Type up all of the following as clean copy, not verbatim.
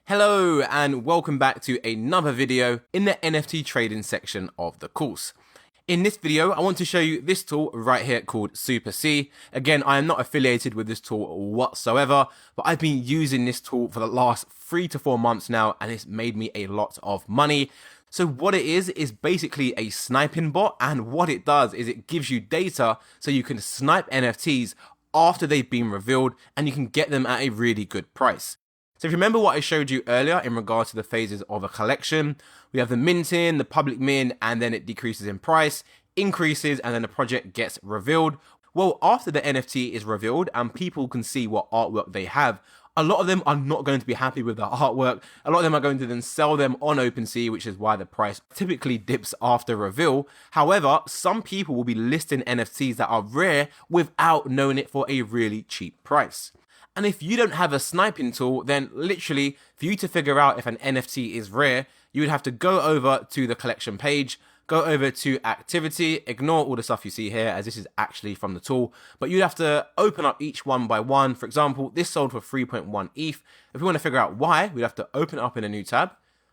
Hello and welcome back to another video in the NFT trading section of the course. In this video, I want to show you this tool right here called Super C. Again, I am not affiliated with this tool whatsoever, but I've been using this tool for the last 3 to 4 months now, and it's made me a lot of money. So what it is basically a sniping bot, and what it does is it gives you data so you can snipe NFTs after they've been revealed, and you can get them at a really good price. So if you remember what I showed you earlier in regards to the phases of a collection, we have the minting, the public mint, and then it decreases in price, increases, and then the project gets revealed. Well, after the NFT is revealed and people can see what artwork they have, a lot of them are not going to be happy with the artwork. A lot of them are going to then sell them on OpenSea, which is why the price typically dips after reveal. However, some people will be listing NFTs that are rare without knowing it for a really cheap price. And if you don't have a sniping tool, then literally for you to figure out if an NFT is rare, you would have to go over to the collection page, go over to activity, ignore all the stuff you see here as this is actually from the tool, but you'd have to open up each one by one. For example, this sold for 3.1 ETH. If we want to figure out why, we'd have to open it up in a new tab,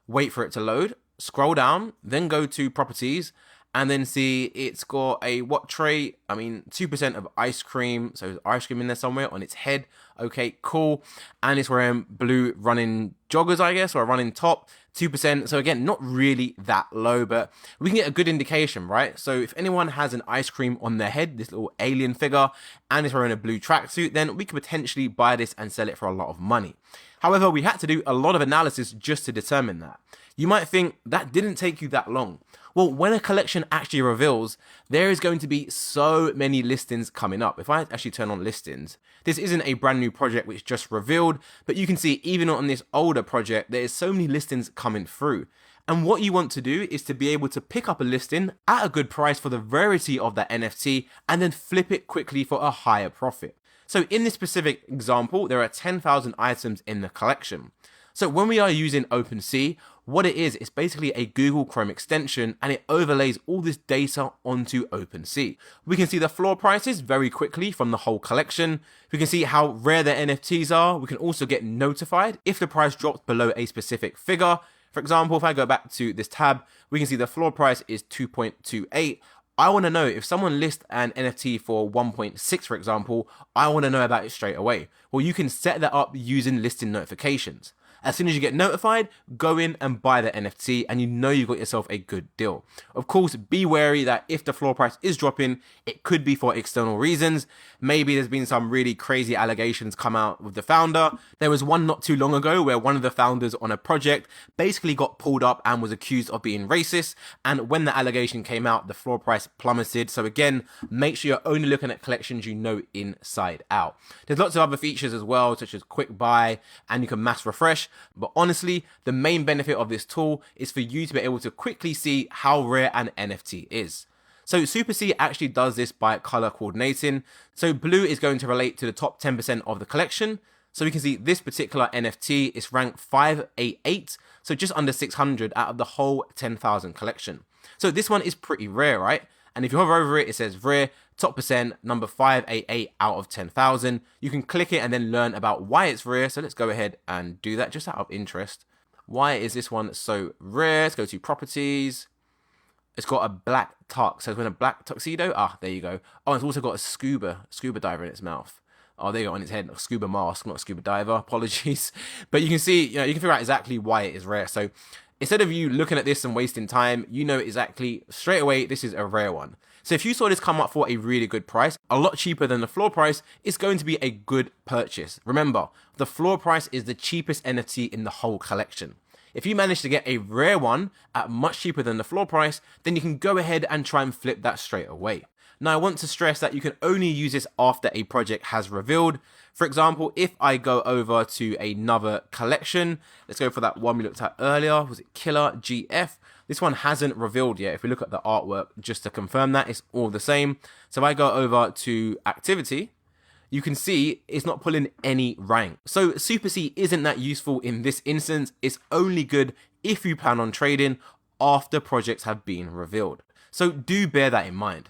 wait for it to load, scroll down, then go to properties, and then see it's got a what trait? 2% of ice cream. So there's ice cream in there somewhere on its head. Okay, cool. And it's wearing blue running joggers, I guess, or a running top. 2%. So again, not really that low, but we can get a good indication, right? So if anyone has an ice cream on their head, this little alien figure, and is wearing a blue tracksuit, then we could potentially buy this and sell it for a lot of money. However, we had to do a lot of analysis just to determine that. You might think that didn't take you that long. Well, when a collection actually reveals, there is going to be so many listings coming up. If I actually turn on listings, this isn't a brand new project which just revealed, but you can see even on this older project, there is so many listings coming through. And what you want to do is to be able to pick up a listing at a good price for the rarity of that NFT and then flip it quickly for a higher profit. So in this specific example, there are 10,000 items in the collection. So when we are using OpenSea, what it is, it's basically a Google Chrome extension and it overlays all this data onto OpenSea. We can see the floor prices very quickly from the whole collection. We can see how rare the NFTs are. We can also get notified if the price drops below a specific figure. For example, if I go back to this tab, we can see the floor price is 2.28. I want to know if someone lists an NFT for 1.6, for example, I want to know about it straight away. Well, you can set that up using listing notifications. As soon as you get notified, go in and buy the NFT and you know you've got yourself a good deal. Of course, be wary that if the floor price is dropping, it could be for external reasons. Maybe there's been some really crazy allegations come out with the founder. There was one not too long ago where one of the founders on a project basically got pulled up and was accused of being racist. And when the allegation came out, the floor price plummeted. So again, make sure you're only looking at collections you know inside out. There's lots of other features as well, such as quick buy, and you can mass refresh. But honestly, the main benefit of this tool is for you to be able to quickly see how rare an NFT is. So Super C actually does this by color coordinating. So blue is going to relate to the top 10% of the collection. So we can see this particular NFT is ranked 588, so just under 600 out of the whole 10,000 collection. So this one is pretty rare, right? And if you hover over it, it says rare, top percent, number 588 out of 10,000. You can click it and then learn about why it's rare. So let's go ahead and do that just out of interest. Why is this one so rare? Let's go to properties. It's got a black tux. So it's in a black tuxedo. Ah, there you go. Oh, it's also got a scuba diver in its mouth. Oh, there you go, on its head, a scuba mask, not a scuba diver. Apologies. But you can see, you can figure out exactly why it is rare. So instead of you looking at this and wasting time, you know exactly straight away this is a rare one. So if you saw this come up for a really good price, a lot cheaper than the floor price, it's going to be a good purchase. Remember, the floor price is the cheapest NFT in the whole collection. If you manage to get a rare one at much cheaper than the floor price, then you can go ahead and try and flip that straight away. Now, I want to stress that you can only use this after a project has revealed. For example, if I go over to another collection, let's go for that one we looked at earlier. Was it Killer GF? This one hasn't revealed yet. If we look at the artwork, just to confirm that, it's all the same. So if I go over to activity, you can see it's not pulling any rank. So Super C isn't that useful in this instance. It's only good if you plan on trading after projects have been revealed. So do bear that in mind.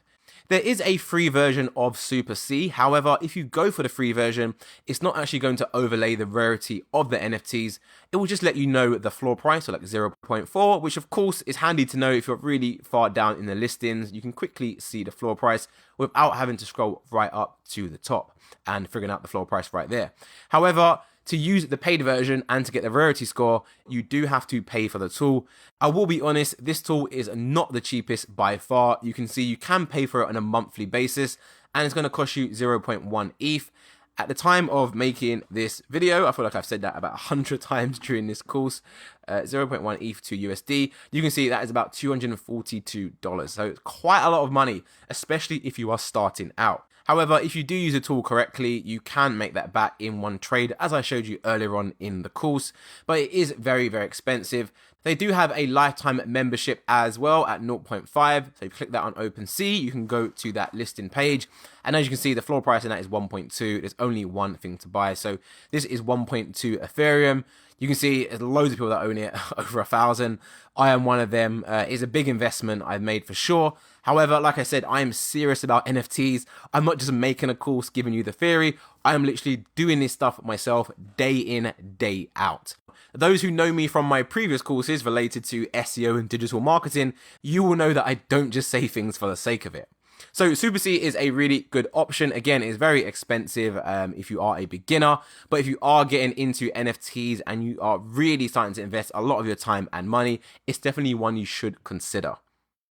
There is a free version of Super C. However, if you go for the free version, it's not actually going to overlay the rarity of the NFTs. It will just let you know the floor price, so like 0.4, which of course is handy to know if you're really far down in the listings. You can quickly see the floor price without having to scroll right up to the top and figuring out the floor price right there. However, to use the paid version and to get the rarity score, you do have to pay for the tool. I will be honest, this tool is not the cheapest by far. You can see you can pay for it on a monthly basis, and it's going to cost you 0.1 ETH. At the time of making this video, I feel like I've said that about 100 times during this course, 0.1 ETH to USD, you can see that is about $242. So it's quite a lot of money, especially if you are starting out. However, if you do use the tool correctly, you can make that back in one trade, as I showed you earlier on in the course, but it is very, very expensive. They do have a lifetime membership as well at 0.5. So if you click that on OpenSea, you can go to that listing page. And as you can see, the floor price in that is 1.2. There's only one thing to buy. So this is 1.2 Ethereum. You can see there's loads of people that own it, over 1,000. I am one of them. It's a big investment I've made for sure. However, like I said, I am serious about NFTs. I'm not just making a course giving you the theory. I am literally doing this stuff myself day in, day out. Those who know me from my previous courses related to SEO and digital marketing, you will know that I don't just say things for the sake of it. So Super C is a really good option. Again, it's very expensive if you are a beginner, but if you are getting into NFTs and you are really starting to invest a lot of your time and money, it's definitely one you should consider.